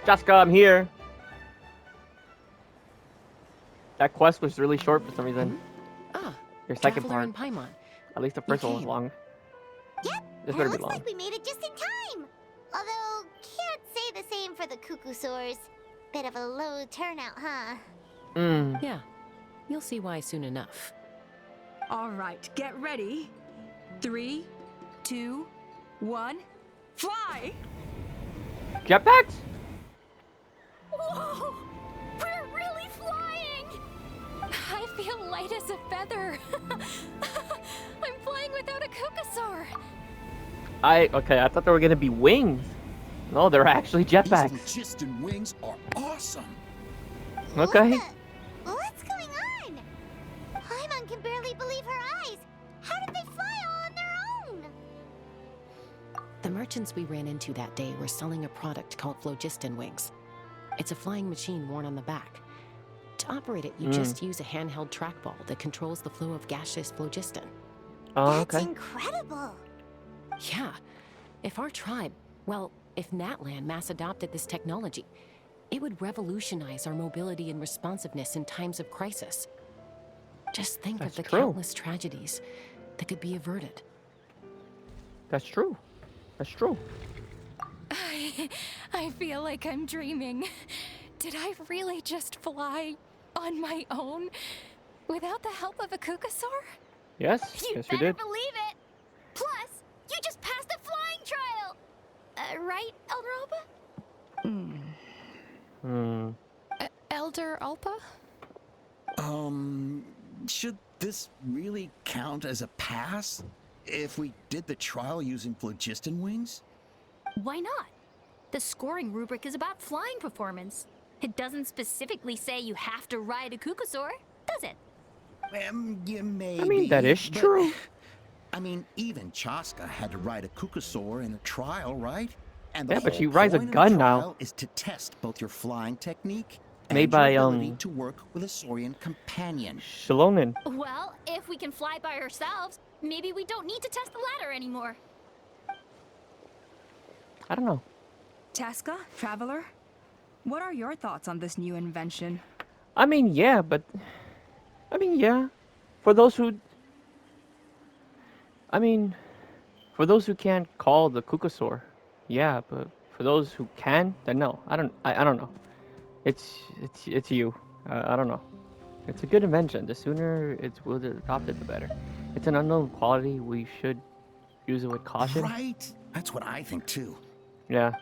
Chasca, I'm here. That quest was really short for some reason. Ah, Your second Traveler part. in Paimon. At least the first one was long. Yep, This and better it be looks long. like we made it just in time. Although, can't say the same for the Cuckoosaurs. Bit of a low turnout, huh? Yeah, you'll see why soon enough. All right, get ready. 3, 2, 1, fly! Jetpacks? Whoa! We're really flying! I feel light as a feather. I'm flying without a Cuckoosaur. Okay, I thought they were gonna be wings. No, they're actually jetpacks. These phlogiston wings are awesome. Okay. What's going on? Paimon can barely believe her eyes. How did they fly all on their own? The merchants we ran into that day were selling a product called phlogiston wings. It's a flying machine worn on the back. To operate it, you just use a handheld trackball that controls the flow of gaseous phlogiston. Oh, That's okay. incredible. Yeah, if our tribe, well, if Natlan mass adopted this technology, it would revolutionize our mobility and responsiveness in times of crisis. Just think That's of the true. countless tragedies that could be averted. That's true. That's true. I feel like I'm dreaming. Did I really just fly on my own without the help of a Cuckoosaur? Yes, You yes you better did. believe it. Plus, you just passed the flying trial. Right, Elder Alpa? Elder Alpa? Should this really count as a pass? If we did the trial using phlogiston wings? Why not? The scoring rubric is about flying performance. It doesn't specifically say you have to ride a Cuckoosaur, does it? You may I mean, that is but- true. I mean, even Chasca had to ride a Cuckoosaur in a trial, right? And the Yeah, but she whole rides a point of gun now. trial is to test both your flying technique Made and by, your ability to work with a Saurian companion. Shalonen. Well, if we can fly by ourselves, maybe we don't need to test the ladder anymore. I don't know. Chasca, Traveler, what are your thoughts on this new invention? I mean, yeah, but... I mean, yeah. For those who... I mean... For those who can't call the Cuckoosaur, yeah, but for those who can, then no. I don't know. It's you. I don't know. It's a good invention. The sooner it's will adopted, the better. It's an unknown quality. We should use it with caution. Right? That's what I think too. Yeah.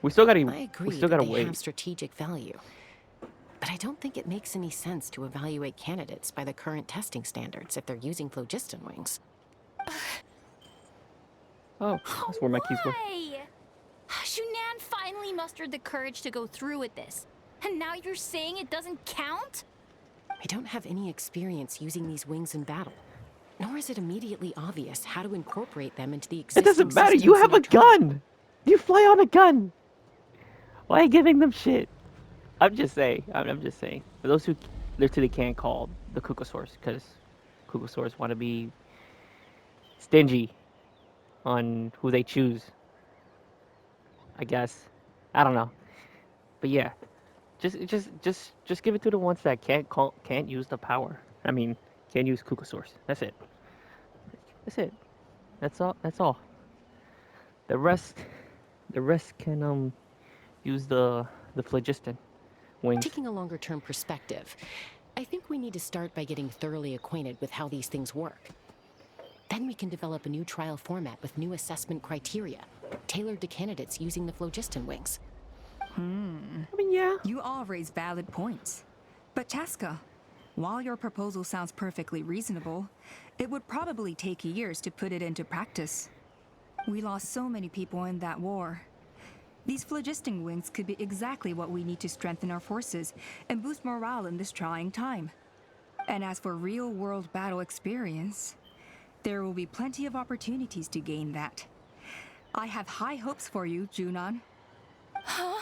We still gotta. I agree We still that gotta they wait. have strategic value. But I don't think it makes any sense to evaluate candidates by the current testing standards if they're using phlogiston wings. Oh, that's where my keys were. Why? Shunan finally mustered the courage to go through with this. And now you're saying it doesn't count? I don't have any experience using these wings in battle. Nor is it immediately obvious how to incorporate them into the It existing doesn't matter. You systems have in a the tribe. gun. You fly on a gun. Why are you giving them shit? I'm just saying. I'm just saying. For those who literally can't call the Cuckoosaurs, because Cuckoosaurs want to be stingy on who they choose. I guess. I don't know. But yeah, just give it to the ones that can't use the power. I mean, can't use Cuckoosaurs. That's it. That's it. That's all. That's all. The rest can use the phlogiston wings. Taking a longer term perspective, I think we need to start by getting thoroughly acquainted with how these things work. Then we can develop a new trial format with new assessment criteria, tailored to candidates using the phlogiston wings. I mean, yeah. You all raise valid points. But Chasca, while your proposal sounds perfectly reasonable, it would probably take years to put it into practice. We lost so many people in that war. These phlogiston wings could be exactly what we need to strengthen our forces and boost morale in this trying time. And as for real-world battle experience, there will be plenty of opportunities to gain that. I have high hopes for you, Junon. Huh?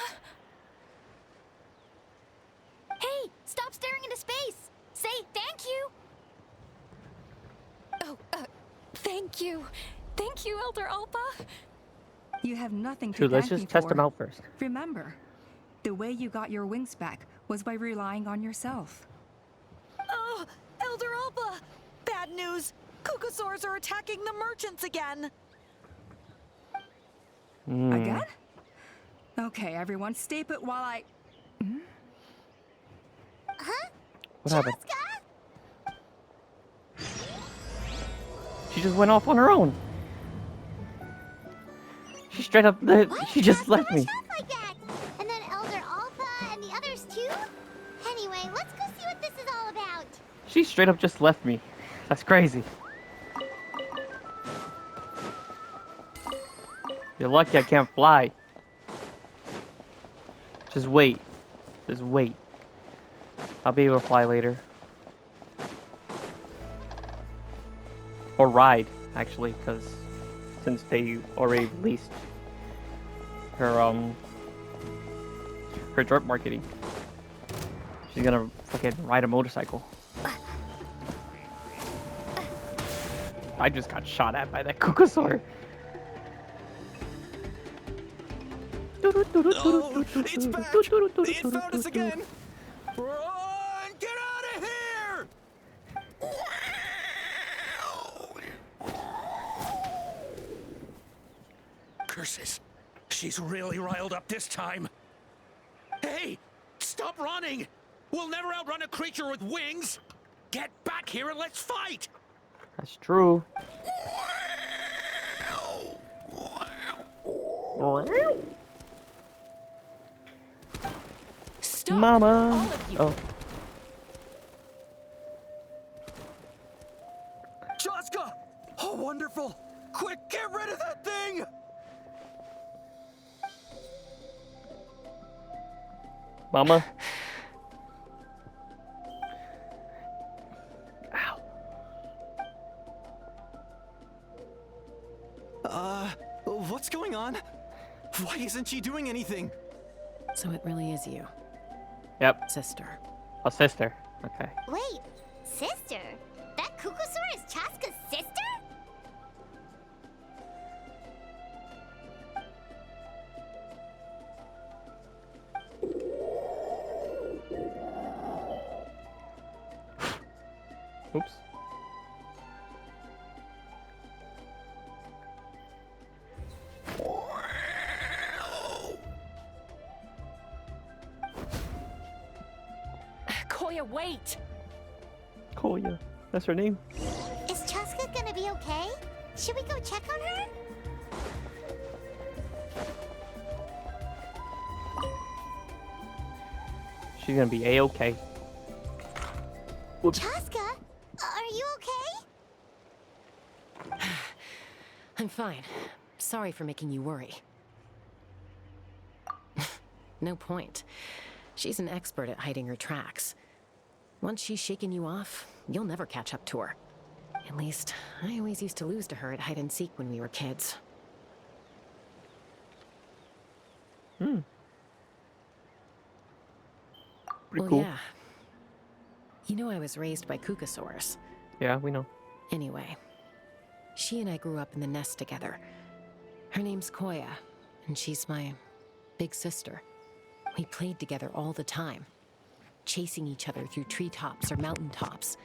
Hey, stop staring into space! Say thank you! Oh, thank you. Thank you, Elder Alpa. You have nothing to Dude, let's thank me just test for. them out first. Remember, The way you got your wings back was by relying on yourself. Oh, Elder Alba! Bad news! Kukasaurs are attacking the merchants again! Again? Okay, everyone, stay put while I... Huh? What happened? Chasca? She just went off on her own. She straight up, What? she just Chasca left me. rushed off like that? And then Elder Alpha and the others too? Anyway, let's go see what this is all about. She straight up just left me. That's crazy. You're lucky I can't fly. Just wait. Just wait. I'll be able to fly later. Or ride, actually, because since they already released her her drop marketing, she's gonna fucking ride a motorcycle. I just got shot at by that Kukasaur. Oh, it's back! It found us again! Run! Get out of here! Curses. She's really riled up this time. Hey! Stop running! We'll never outrun a creature with wings! Get back here and let's fight! That's true. Stop! Mama. All of you. Oh, Chasca! Oh, wonderful! Quick, get rid of that thing! Mama. Ow. What's going on? Why isn't she doing anything? So it really is you, Yep. sister. A sister. Okay. Wait, sister? That Kukasaur is Chasca's sister? Oops. Koya, wait! Koya. That's her name. Is Chasca gonna be okay? Should we go check on her? She's gonna be A-okay. Whoops. Chasca, are you okay? I'm fine. Sorry for making you worry. No point. She's an expert at hiding her tracks. Once she's shaken you off, you'll never catch up to her. At least, I always used to lose to her at hide and seek when we were kids. Pretty Well, cool. yeah. You know I was raised by Kukasaurs. Yeah, we know. Anyway, she and I grew up in the nest together. Her name's Koya, and she's my big sister. We played together all the time, chasing each other through treetops or mountaintops.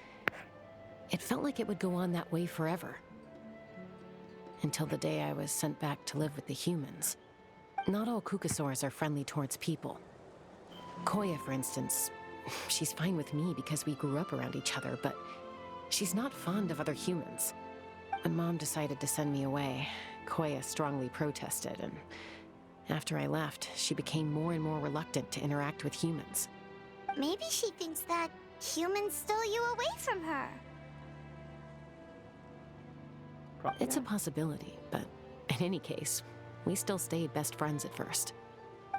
It felt like it would go on that way forever. Until the day I was sent back to live with the humans. Not all Kukasaurs are friendly towards people. Koya, for instance, she's fine with me because we grew up around each other, but she's not fond of other humans. When Mom decided to send me away, Koya strongly protested, and after I left, she became more and more reluctant to interact with humans. Maybe she thinks that humans stole you away from her. Probably. It's a possibility, but in any case, we still stayed best friends at first.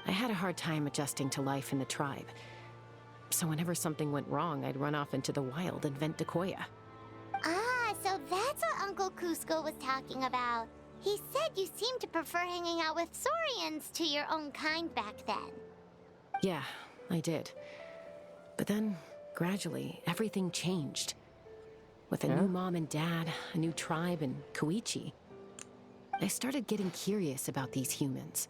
I had a hard time adjusting to life in the tribe. So whenever something went wrong, I'd run off into the wild and vent to Koya. Ah, so that's what Uncle Cusco was talking about. He said you seemed to prefer hanging out with Saurians to your own kind back then. Yeah, I did. But then, gradually, everything changed. With a new mom and dad, a new tribe, and Koichi, I started getting curious about these humans.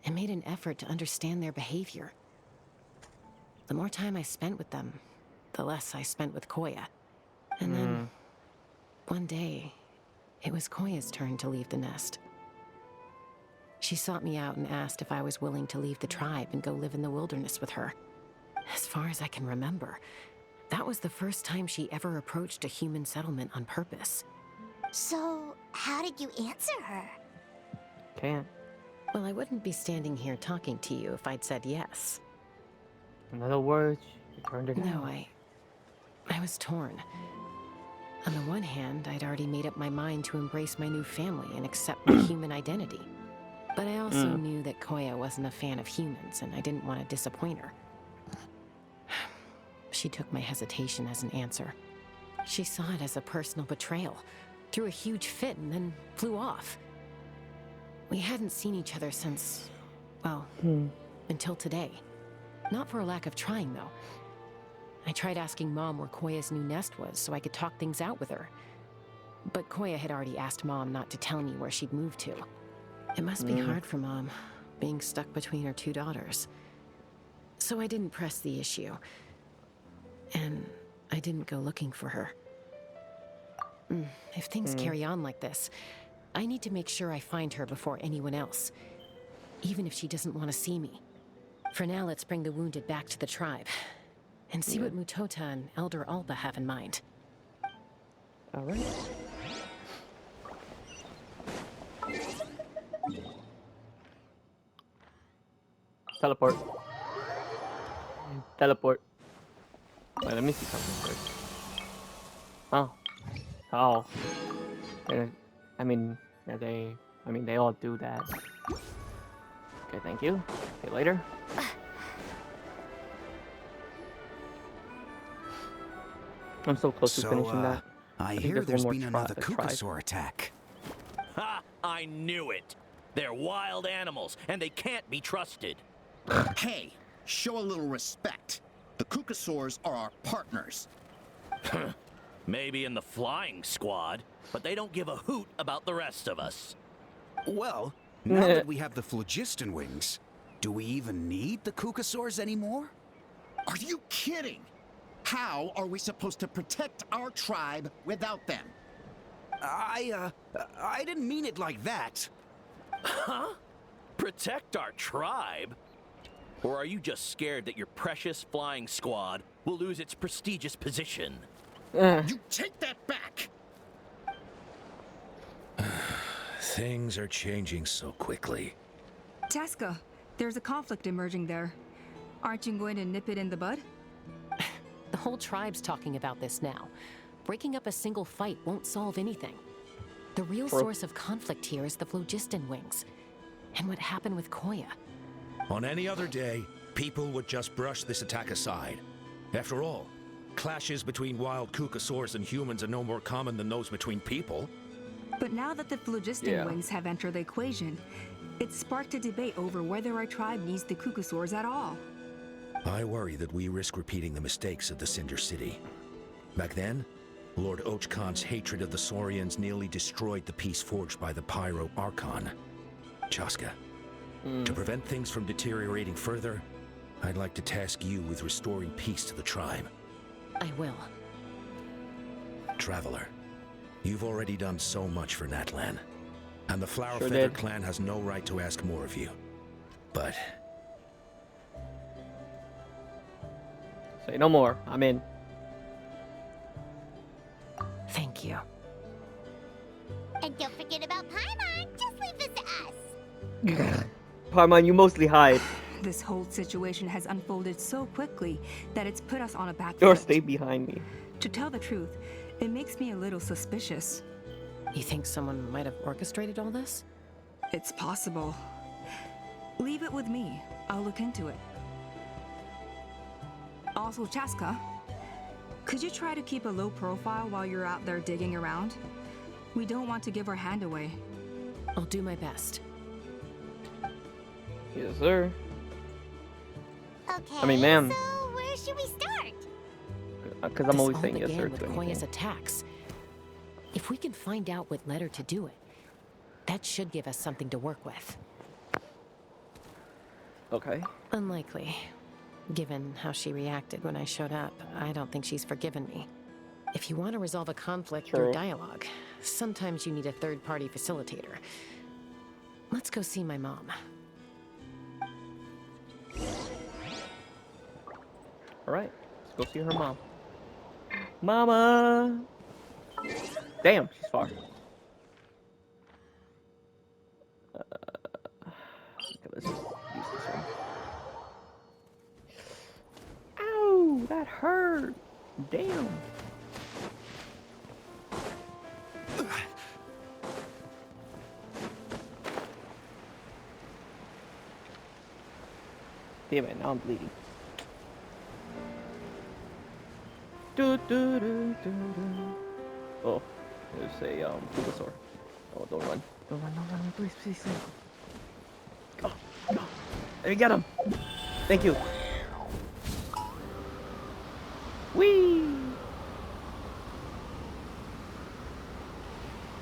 and made an effort to understand their behavior. The more time I spent with them, the less I spent with Koya. And then, one day, it was Koya's turn to leave the nest. She sought me out and asked if I was willing to leave the tribe and go live in the wilderness with her. As far as I can remember, that was the first time she ever approached a human settlement on purpose. So, how did you answer her? Can't. Well, I wouldn't be standing here talking to you if I'd said yes. In other words, you turned it No, down. I was torn. On the one hand, I'd already made up my mind to embrace my new family and accept my human identity. But I also knew that Koya wasn't a fan of humans, and I didn't want to disappoint her. She took my hesitation as an answer. She saw it as a personal betrayal, threw a huge fit, and then flew off. We hadn't seen each other since, well, until today. Not for a lack of trying, though. I tried asking Mom where Koya's new nest was so I could talk things out with her. But Koya had already asked Mom not to tell me where she'd moved to. It must be hard for Mom, being stuck between her two daughters. So I didn't press the issue. And I didn't go looking for her. If things carry on like this, I need to make sure I find her before anyone else. Even if she doesn't want to see me. For now, let's bring the wounded back to the tribe. And see what Mutota and Elder Alba have in mind. Alright. Teleport. Teleport. Wait, let me see something first. Oh. Oh. I mean, they all do that. Okay, thank you. Okay, later. I'm so close to finishing that. I think hear there's one there's more been another Kukasaur attack. Ha! I knew it. They're wild animals, and they can't be trusted. Hey, show a little respect. The Kukasaurs are our partners. Maybe in the flying squad, but they don't give a hoot about the rest of us. Well, now that we have the phlogiston wings, do we even need the Kukasaurs anymore? Are you kidding? How are we supposed to protect our tribe without them? I didn't mean it like that. Huh? Protect our tribe? Or are you just scared that your precious flying squad will lose its prestigious position? You take that back! Things are changing so quickly. Chasca, there's a conflict emerging there. Aren't you going to nip it in the bud? The whole tribe's talking about this now. Breaking up a single fight won't solve anything. The real source of conflict here is the phlogiston wings. And what happened with Koya. On any other day, people would just brush this attack aside. After all, clashes between wild Kukasaurs and humans are no more common than those between people. But now that the phlogiston wings have entered the equation, it's sparked a debate over whether our tribe needs the Kukasaurs at all. I worry that we risk repeating the mistakes of the Cinder City. Back then, Lord Ochkon's hatred of the Saurians nearly destroyed the peace forged by the Pyro Archon. Chasca, to prevent things from deteriorating further, I'd like to task you with restoring peace to the tribe. I will. Traveler, you've already done so much for Natlan, and the Flower Sure Feather did. clan has no right to ask more of you. But Say no more. I'm in. Thank you. And don't forget about Paimon. Just leave this to us. Paimon, you mostly hide. This whole situation has unfolded so quickly that it's put us on a back Or foot. stay behind me. To tell the truth, it makes me a little suspicious. You think someone might have orchestrated all this? It's possible. Leave it with me. I'll look into it. Also, Chasca, could you try to keep a low profile while you're out there digging around? We don't want to give our hand away. I'll do my best. Yes, sir. Okay, I mean, ma'am. so where should we start? Because I'm This always all saying yes, sir, began with to Koya's anything. attacks. If we can find out what led her to do it, that should give us something to work with. Okay. Unlikely. Given how she reacted when I showed up, I don't think she's forgiven me. If you want to resolve a conflict through True. dialogue, sometimes you need a third-party facilitator. Let's go see my mom. All right. Let's go see her mom. Mama. Damn, she's far. Okay, let's just use this one. Ow, that hurt. Damn. Damn it, now I'm bleeding. Oh, there's a Bulbasaur. Oh, don't run. Don't run, please, please. Go. Let me get him. Thank you. Whee!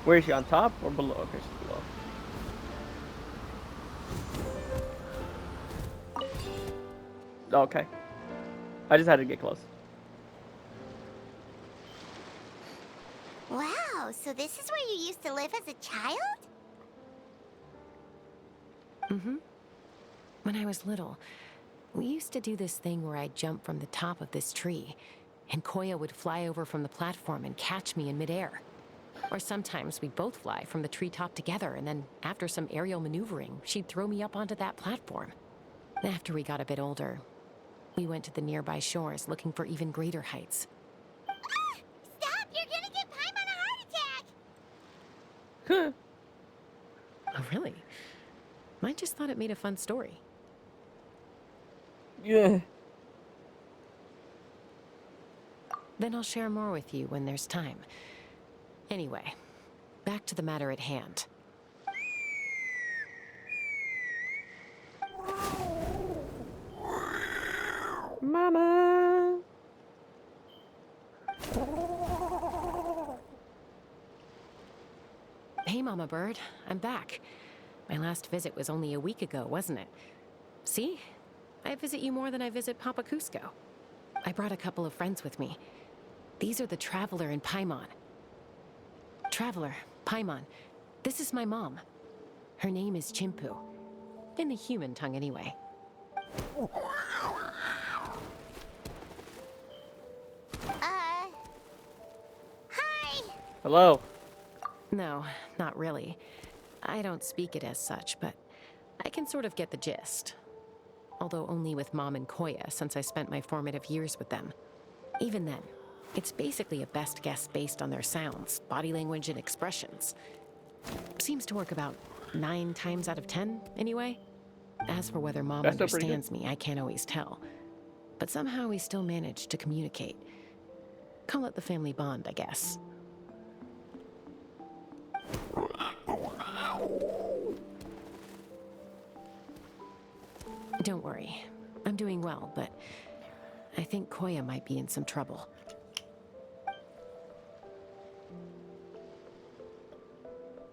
Where is she, on top or below? Okay, she's below. Okay. I just had to get close. Wow, so this is where you used to live as a child? Mm-hmm. When I was little, we used to do this thing where I'd jump from the top of this tree, and Koya would fly over from the platform and catch me in midair. Or sometimes we'd both fly from the treetop together, and then after some aerial maneuvering, she'd throw me up onto that platform. After we got a bit older, we went to the nearby shores looking for even greater heights. Stop! You're gonna get Paimon a heart attack! Oh, really? I just thought it made a fun story. Yeah. Then I'll share more with you when there's time. Anyway, back to the matter at hand. Mama! Hey, Mama Bird, I'm back. My last visit was only a week ago, wasn't it? See? I visit you more than I visit Papa Cusco. I brought a couple of friends with me. These are the Traveler and Paimon. Traveler, Paimon, this is my mom. Her name is Chimpu. In the human tongue, anyway. Hi! Hello. No, not really. I don't speak it as such, but I can sort of get the gist. Although only with Mom and Koya, since I spent my formative years with them. Even then, it's basically a best guess based on their sounds, body language, and expressions. Seems to work about 9 times out of 10, anyway. As for whether Mom understands me, I can't always tell. But somehow we still manage to communicate. Call it the family bond, I guess. Don't worry. I'm doing well, but I think Koya might be in some trouble.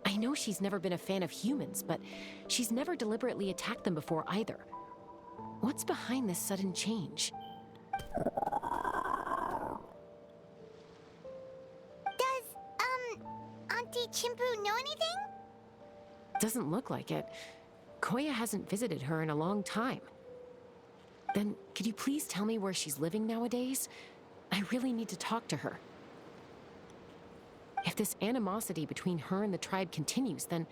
I know she's never been a fan of humans, but she's never deliberately attacked them before either. What's behind this sudden change? Does, Auntie Chimpu know anything? Doesn't look like it. Koya hasn't visited her in a long time. Then, could you please tell me where she's living nowadays? I really need to talk to her. If this animosity between her and the tribe continues, then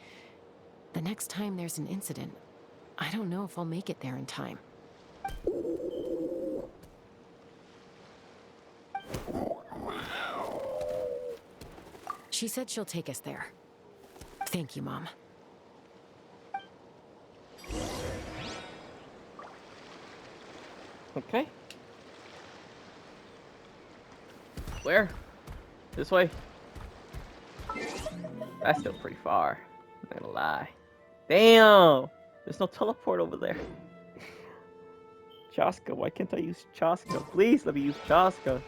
the next time there's an incident, I don't know if I'll make it there in time. She said she'll take us there. Thank you, Mom. Okay. Where? This way? That's still pretty far. I'm not gonna lie. Damn! There's no teleport over there. Chasca, why can't I use Chasca? Please let me use Chasca.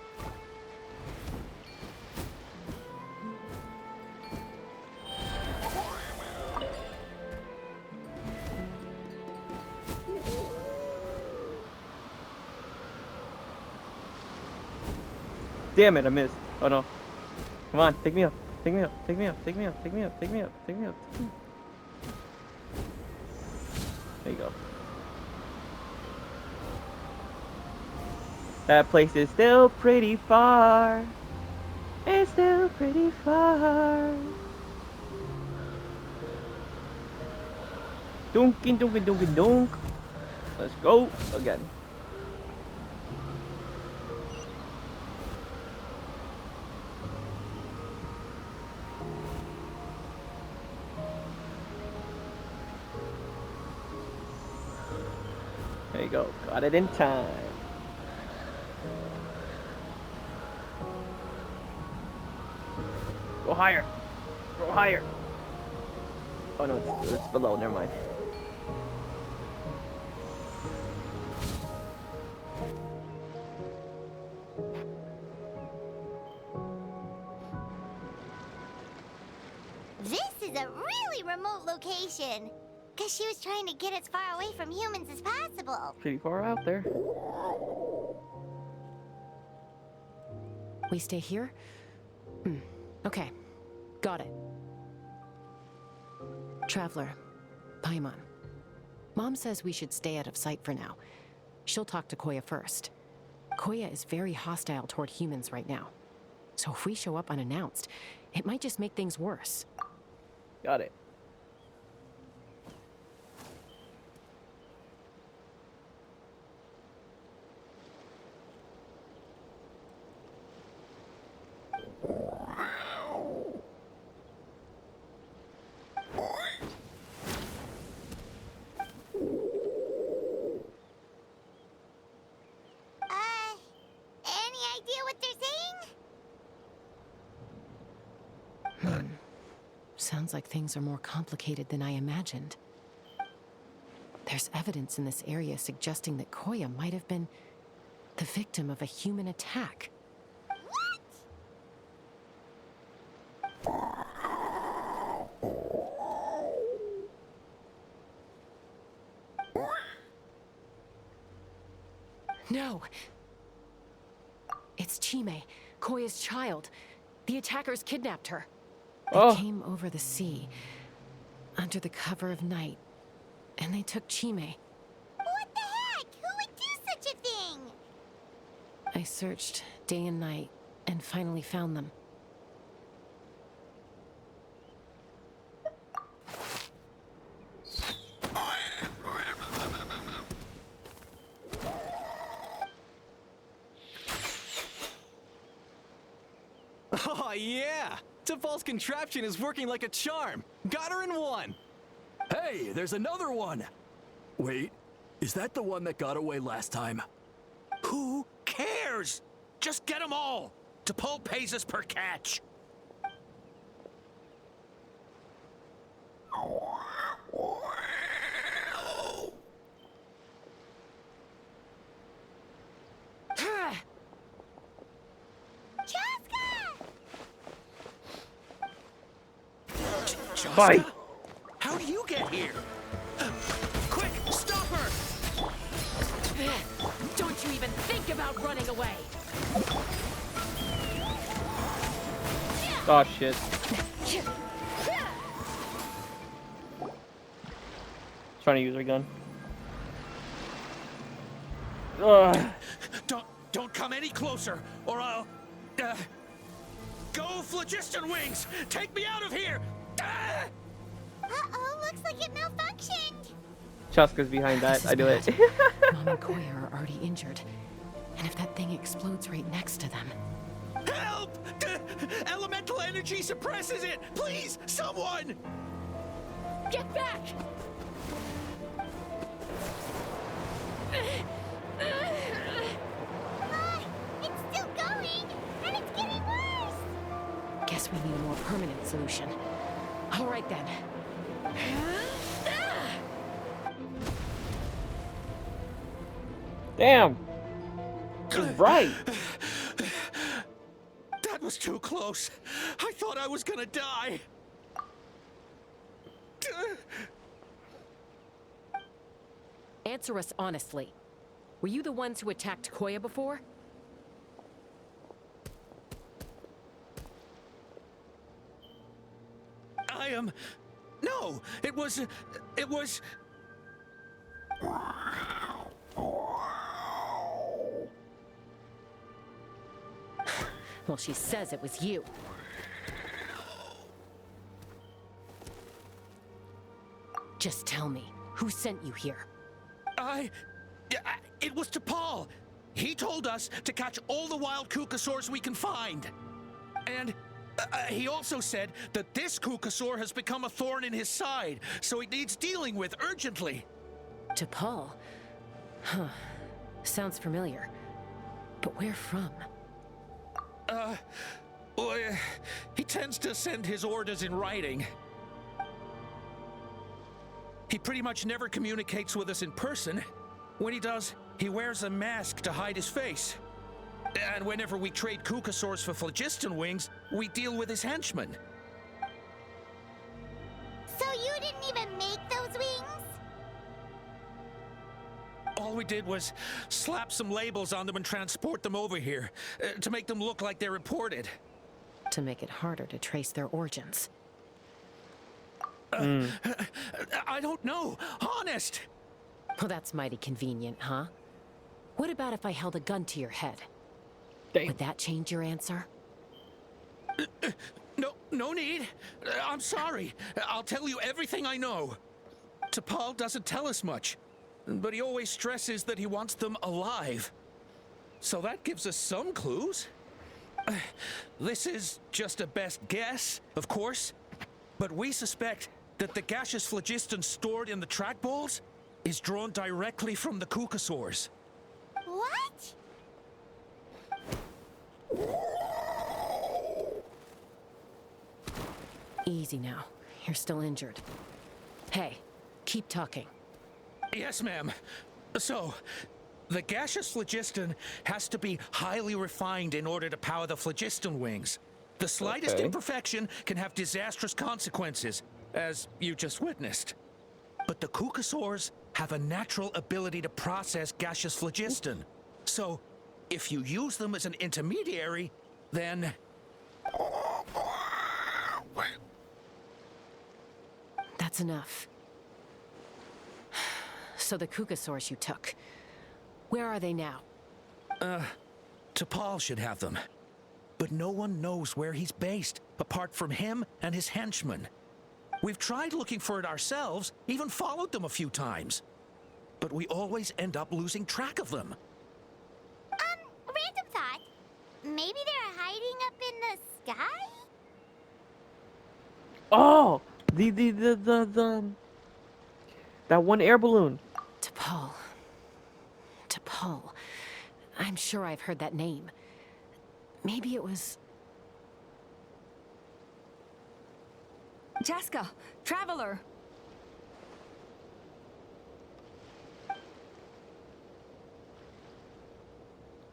Damn it, I missed. Oh no. Come on, take me up. Take me up. Take me up. Take me up. Take me up. Take me up. Take me up. Take me up. There you go. That place is still pretty far. It's still pretty far. Dunkin' dunkin' dunkin' dunk. Let's go again. There you go. Got it in time. Go higher. Go higher. Oh no, it's below. Never mind. This is a really remote location. Because she was trying to get as far away from humans as possible. Pretty far out there. We stay here? Okay. Got it. Traveler, Paimon. Mom says we should stay out of sight for now. She'll talk to Koya first. Koya is very hostile toward humans right now. So if we show up unannounced, it might just make things worse. Got it. Any idea what they're saying? Sounds like things are more complicated than I imagined. There's evidence in this area suggesting that Koya might have been the victim of a human attack. No! It's Chime, Koya's child. The attackers kidnapped her. They came over the sea, under the cover of night, and they took Chime. What the heck? Who would do such a thing? I searched day and night, and finally found them. Oh yeah! Tafal's contraption is working like a charm. Got her in one. Hey, there's another one. Wait, is that the one that got away last time? Who cares? Just get them all. T'Pol pays us per catch. Chasca! Bye. How do you get here? Quick, stop her! Don't you even think about running away! Oh shit. Trying to use her gun. Ugh. Don't come any closer, or I'll... Go, Phlogiston Wings! Take me out of here! Uh-oh, looks like it malfunctioned. Chasca's behind that. I do it. Mom and Koya are already injured. And if that thing explodes right next to them... Help! Elemental energy suppresses it! Please, someone! Get back! It's still going, and it's getting worse. Guess we need a more permanent solution. All right then. Damn. She's right. That was too close. I thought I was gonna die. Answer us honestly. Were you the ones who attacked Koya before? am... No, it was... Well, she says it was you. Just tell me, who sent you here? It was T'Pol. He told us to catch all the wild Kukasaurs we can find. And he also said that this Kukasaur has become a thorn in his side, so it needs dealing with urgently. T'Pol? Huh. Sounds familiar. But where from? Well, he tends to send his orders in writing. He pretty much never communicates with us in person. When he does, he wears a mask to hide his face. And whenever we trade Kukasaurs for phlogiston wings, we deal with his henchmen. So you didn't even make those wings? All we did was slap some labels on them and transport them over here, to make them look like they're imported. To make it harder to trace their origins. I don't know, honest! Well, that's mighty convenient, huh? What about if I held a gun to your head? Damn. Would that change your answer? No need. I'm sorry. I'll tell you everything I know. T'Pol doesn't tell us much, but he always stresses that he wants them alive. So that gives us some clues. This is just a best guess, of course, but we suspect that the gaseous phlogiston stored in the track balls is drawn directly from the Kukasaurs. What? Easy now. You're still injured. Hey, keep talking. Yes, ma'am. So, the gaseous phlogiston has to be highly refined in order to power the phlogiston wings. The slightest imperfection can have disastrous consequences, as you just witnessed. But the Kukasaurs have a natural ability to process gaseous phlogiston. So, if you use them as an intermediary, then... That's enough. So the Kukasaurs you took, where are they now? T'Pol should have them. But no one knows where he's based, apart from him and his henchmen. We've tried looking for it ourselves, even followed them a few times. But we always end up losing track of them. Random thought. Maybe they're hiding up in the sky? Oh, that one air balloon. T'Pol. I'm sure I've heard that name. Maybe it was... Chasca, traveler.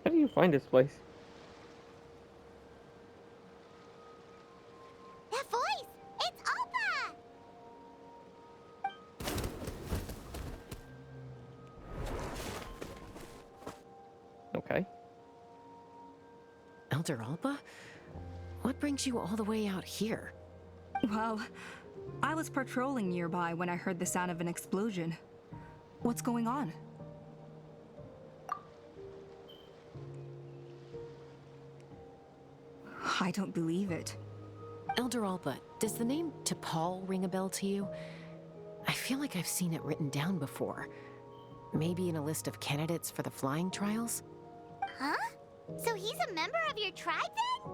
How do you find this place? That voice! It's Alpha! Okay. Elder Alba? What brings you all the way out here? Well, I was patrolling nearby when I heard the sound of an explosion. What's going on? I don't believe it. Elder Alba, does the name T'Pol ring a bell to you? I feel like I've seen it written down before. Maybe in a list of candidates for the flying trials? Huh? So he's a member of your tribe then?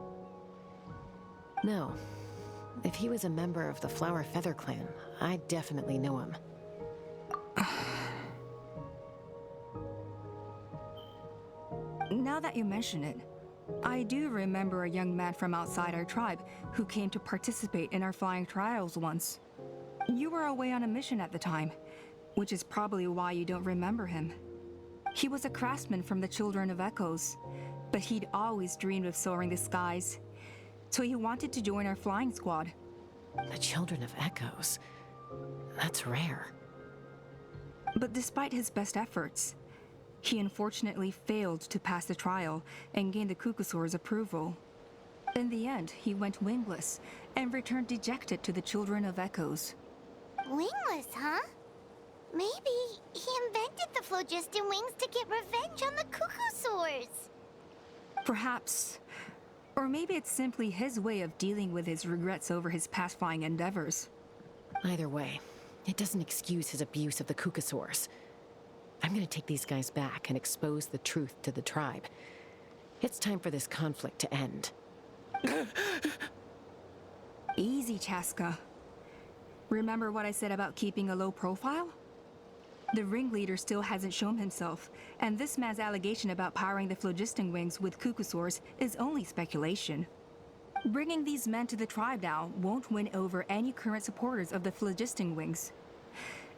No. If he was a member of the Flower Feather clan, I'd definitely know him. Now that you mention it, I do remember a young man from outside our tribe who came to participate in our flying trials once. You were away on a mission at the time, which is probably why you don't remember him. He was a craftsman from the Children of Echoes, but he'd always dreamed of soaring the skies, so he wanted to join our flying squad. The Children of Echoes? That's rare. But despite his best efforts, he unfortunately failed to pass the trial and gain the Kukasaur's approval. In the end, he went wingless and returned dejected to the Children of Echoes. Wingless, huh? Maybe he invented the phlogiston wings to get revenge on the Cuckoosaurs. Perhaps. Or maybe it's simply his way of dealing with his regrets over his past flying endeavors. Either way, it doesn't excuse his abuse of the Cuckoosaurs. I'm gonna take these guys back and expose the truth to the tribe. It's time for this conflict to end. Easy, Chasca. Remember what I said about keeping a low profile? The ringleader still hasn't shown himself, and this man's allegation about powering the phlogiston wings with Cuckoosaurs is only speculation. Bringing these men to the tribe now won't win over any current supporters of the phlogiston wings.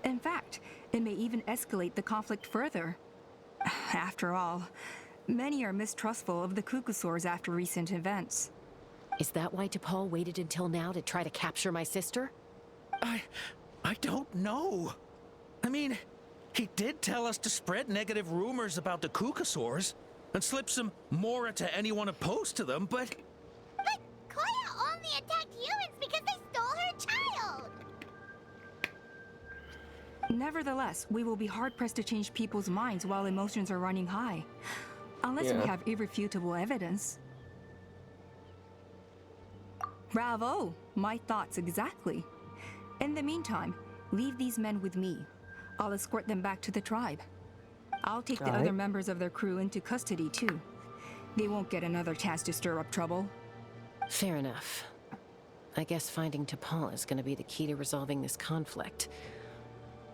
In fact, it may even escalate the conflict further. After all, many are mistrustful of the Cuckoosaurs after recent events. Is that why T'Pol waited until now to try to capture my sister? I don't know. I mean, he did tell us to spread negative rumors about the Cuckoosaurs and slip some Mora to anyone opposed to them, but... But Koya only attacked humans because they stole her child! Nevertheless, we will be hard-pressed to change people's minds while emotions are running high. Unless we have irrefutable evidence. Bravo! My thoughts exactly. In the meantime, leave these men with me. I'll escort them back to the tribe. I'll take the other members of their crew into custody too. They won't get another chance to stir up trouble. Fair enough. I guess finding T'Pol is gonna be the key to resolving this conflict.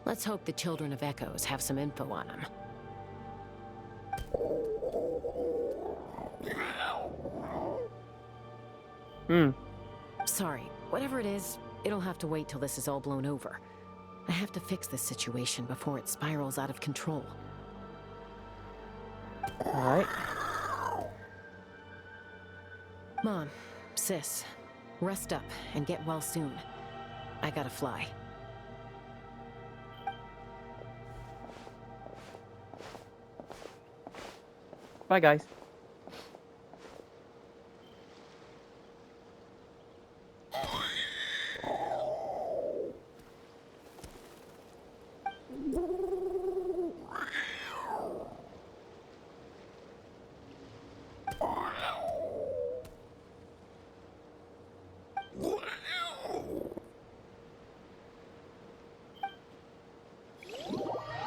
Let's hope the Children of Echoes have some info on him. Sorry, whatever it is, it'll have to wait till this is all blown over. I have to fix this situation before it spirals out of control. Alright. Mom, sis, rest up and get well soon. I gotta fly. Bye, guys.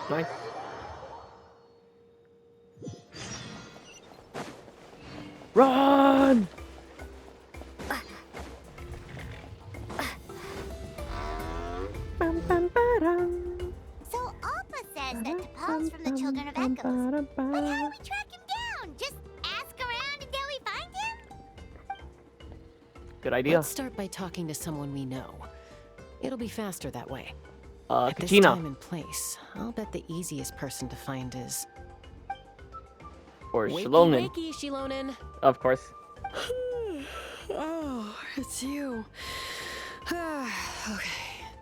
Nice. Run! So Alpha says that T'Pol's from the Children of Echoes. But how do we track him down? Just ask around until we find him? Good idea. Let's start by talking to someone we know. It'll be faster that way. At this Kachina. time and place, I'll bet the easiest person to find is... Or Wakey, Shilonen. wakey, Shilonen. Of course. Oh, it's you. Okay,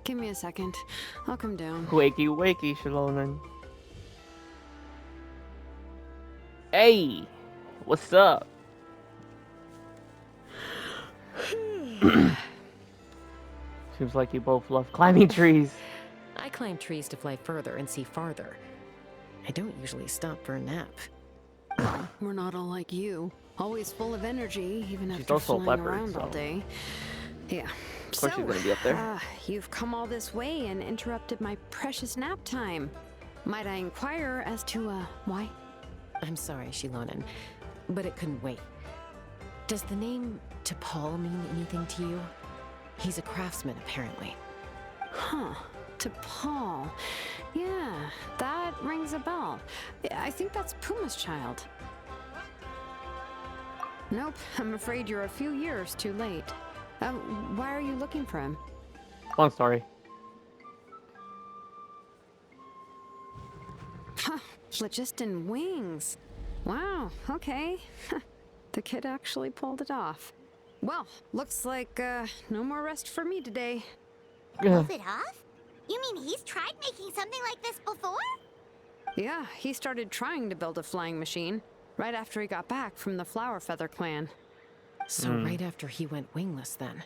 give me a second. I'll come down. Wakey, wakey, Shilonen. Hey! What's up? Seems like you both love climbing trees. I climb trees to fly further and see farther. I don't usually stop for a nap. We're not all like you. Always full of energy, even She's after also a flying leopard, around all so- day. Yeah. Of course she's gonna be up there. You've come all this way and interrupted my precious nap time. Might I inquire as to, why? I'm sorry, Shilonen, but it couldn't wait. Does the name T'Pol mean anything to you? He's a craftsman, apparently. Huh. T'Pol. Yeah, that rings a bell. I think that's Puma's child. Nope, I'm afraid you're a few years too late. Why are you looking for him? Long story. Huh, phlogiston wings. Wow, okay. The kid actually pulled it off. Well, looks like, no more rest for me today. Pulled it off? You mean he's tried making something like this before? Yeah, he started trying to build a flying machine right after he got back from the Flower Feather clan. So right after he went wingless then.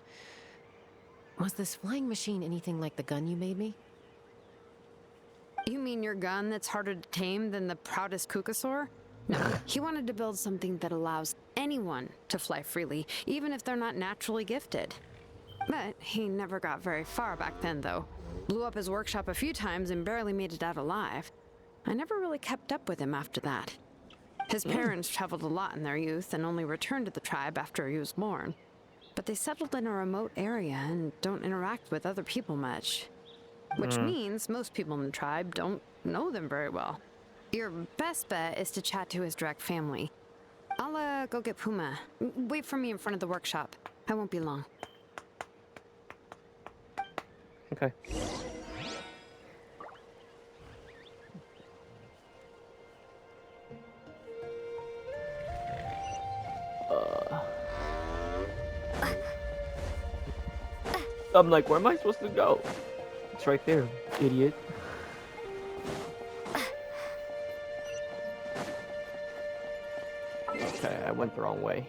Was this flying machine anything like the gun you made me? You mean your gun that's harder to tame than the proudest Kukasaur? No, he wanted to build something that allows anyone to fly freely, even if they're not naturally gifted. But he never got very far back then, though. Blew up his workshop a few times and barely made it out alive. I never really kept up with him after that. His parents traveled a lot in their youth and only returned to the tribe after he was born. But they settled in a remote area and don't interact with other people much. Which means most people in the tribe don't know them very well. Your best bet is to chat to his direct family. I'll go get Puma. Wait for me in front of the workshop. I won't be long. Okay. I'm like, where am I supposed to go? It's right there, idiot. Okay, I went the wrong way.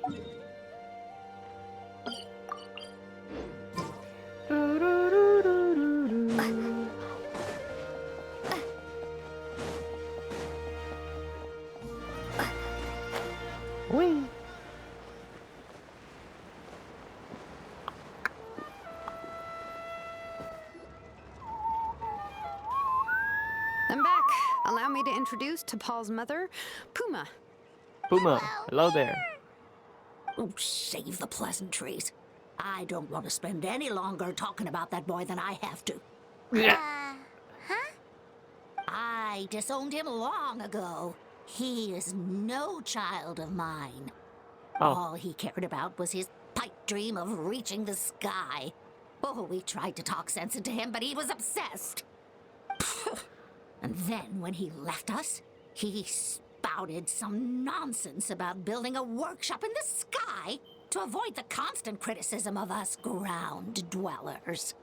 Whee! I'm back. Allow me to introduce to Paul's mother, Puma. Puma, hello there. Oh, save the pleasantries. I don't want to spend any longer talking about that boy than I have to. Huh? I disowned him long ago. He is no child of mine. All he cared about was his pipe dream of reaching the sky. Oh, we tried to talk sense into him, but he was obsessed. And then when he left us, he spouted some nonsense about building a workshop in the sky to avoid the constant criticism of us ground dwellers.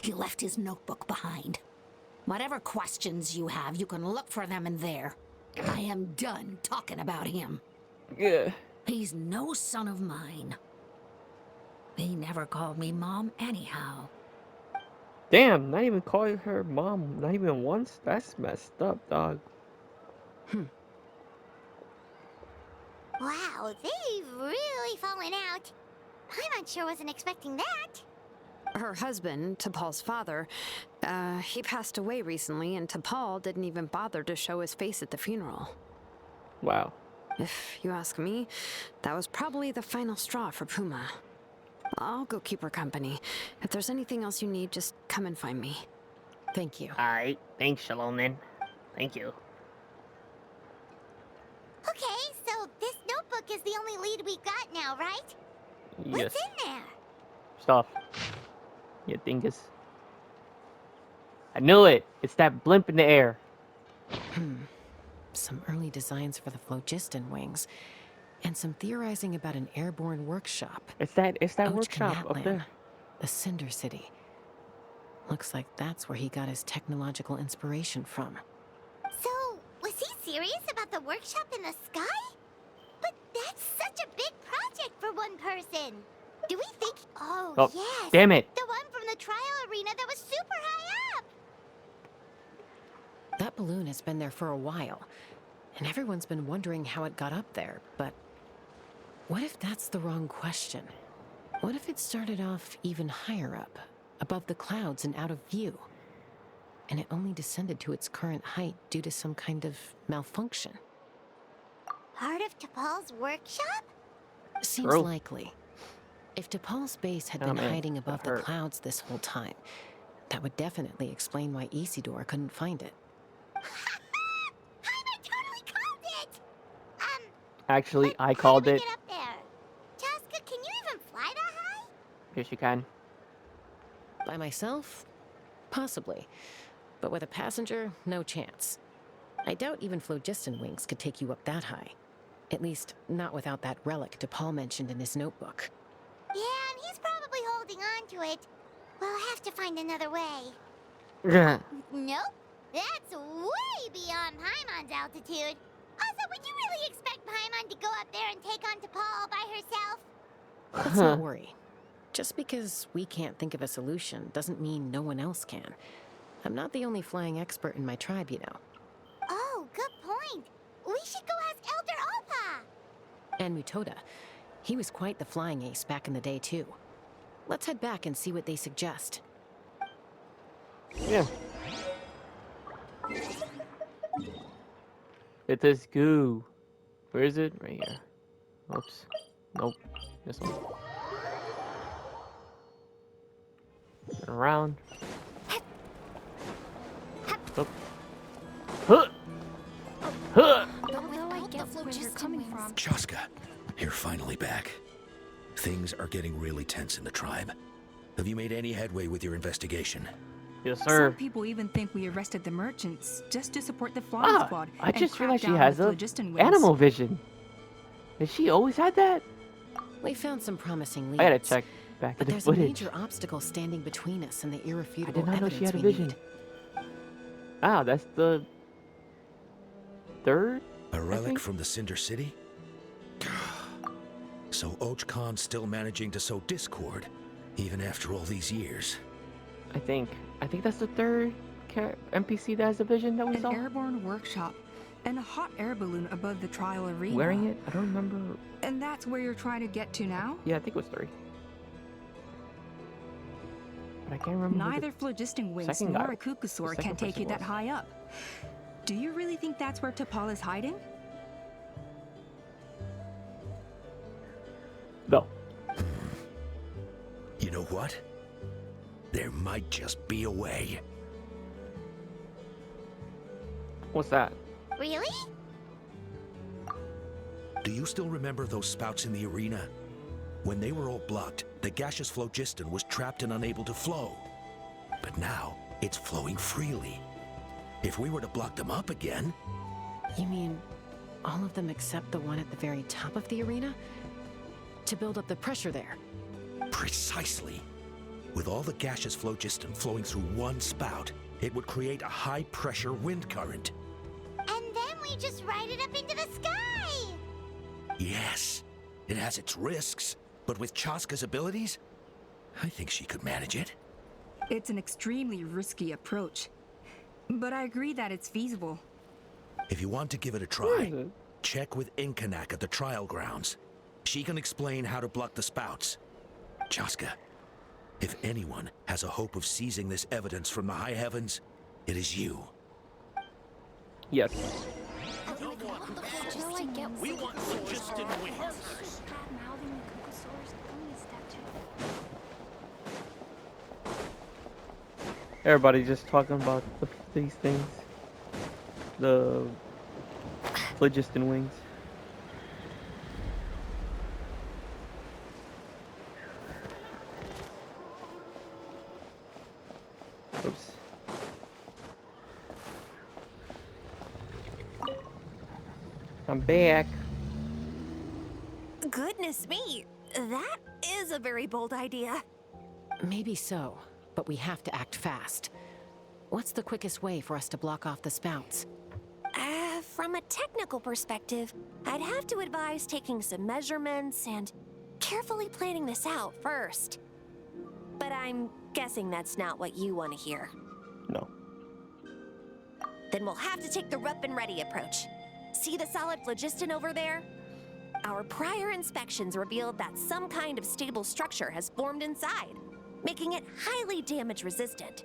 He left his notebook behind. Whatever questions you have, you can look for them in there. I am done talking about him. Yeah. He's no son of mine. He never called me Mom anyhow. Damn, not even calling her mom, not even once? That's messed up, dog. Wow, they've really fallen out. Paimon sure wasn't expecting that. Her husband, T'Pol's father, he passed away recently, and T'Pol didn't even bother to show his face at the funeral. Wow. If you ask me, that was probably the final straw for Puma. I'll go keep her company. If there's anything else you need, just come and find me. Thank you. Alright, thanks, Shalonen. Thank you. Okay, so this notebook is the only lead we got now, right? Yes. What's in there? Stuff. You dingus. I knew it! It's that blimp in the air. Some early designs for the phlogiston wings. And some theorizing about an airborne workshop. It's that workshop up there. The Cinder City. Looks like that's where he got his technological inspiration from. So, was he serious about the workshop in the sky? But that's such a big project for one person. Do we think... Oh, yes. Damn it. The one from the trial arena that was super high up. That balloon has been there for a while. And everyone's been wondering how it got up there, but... What if that's the wrong question? What if it started off even higher up, above the clouds and out of view? And it only descended to its current height due to some kind of malfunction? Part of T'Pol's workshop? Seems likely. If T'Pol's base had been hiding above the clouds this whole time, that would definitely explain why Isidore couldn't find it. I totally called it! Actually, I called it. Get up there. Chasca, can you even fly that high? Yes, you can. By myself? Possibly. But with a passenger, no chance. I doubt even phlogiston wings could take you up that high. At least, not without that relic T'Pol mentioned in his notebook. Yeah, and he's probably holding on to it. We'll have to find another way. Nope. That's way beyond Paimon's altitude. Also, So would you really expect Paimon to go up there and take on T'Pol by herself? Let's not worry. Just because we can't think of a solution doesn't mean no one else can. I'm not the only flying expert in my tribe, you know. Oh, good point. We should go ask Elder Alpa. And Mutoda. He was quite the flying ace back in the day, too. Let's head back and see what they suggest. Yeah. It is goo. Where is it? Right here. Oops. Nope. This one. Turn around. Up. Huh. Huh. Although I get where you're coming from. Chasca, you're finally back. Things are getting really tense in the tribe. Have you made any headway with your investigation? Yes, sir. Some people even think we arrested the merchants just to support the flying squad. I just and realized she crack down has on a the phlogiston wings. animal vision. Has she always had that? We found some promising leads. I gotta check back But at the there's a footage. major obstacle standing between us and the I irrefutable did not know evidence she had a we vision. need. Ah, that's the third? A relic from the Cinder City? So Och Khan's still managing to sow discord, even after all these years. I think that's the third NPC that has a vision that we An saw. airborne workshop and a hot air balloon above the trial arena. Wearing it? I don't remember. And that's where you're trying to get to now? Yeah, I think it was 3. But I can't remember. who Neither the phlogiston wings second nor guy- a Kukusaur the second can take person you that was. high up. Do you really think that's where T'Pol is hiding? No. You know what? There might just be a way. What's that? Really? Do you still remember those spouts in the arena? When they were all blocked, the gaseous phlogiston was trapped and unable to flow. But now, it's flowing freely. If we were to block them up again... You mean all of them except the one at the very top of the arena? To build up the pressure there? Precisely. With all the gaseous phlogiston flowing through one spout, it would create a high-pressure wind current. And then we just ride it up into the sky! Yes, it has its risks, but with Chasca's abilities, I think she could manage it. It's an extremely risky approach. But I agree that it's feasible. If you want to give it a try, check with Inkanak at the trial grounds. She can explain how to block the spouts. Chasca, if anyone has a hope of seizing this evidence from the high heavens, it is you. Yes. We want phlogiston wings. Everybody just talking about these things. The phlogiston wings. Oops. I'm back. Goodness me, that is a very bold idea. Maybe so, but we have to act fast. What's the quickest way for us to block off the spouts? From a technical perspective, I'd have to advise taking some measurements and carefully planning this out first. But I'm guessing that's not what you want to hear. No. Then we'll have to take the rough and ready approach. See the solid phlogiston over there? Our prior inspections revealed that some kind of stable structure has formed inside, making it highly damage resistant.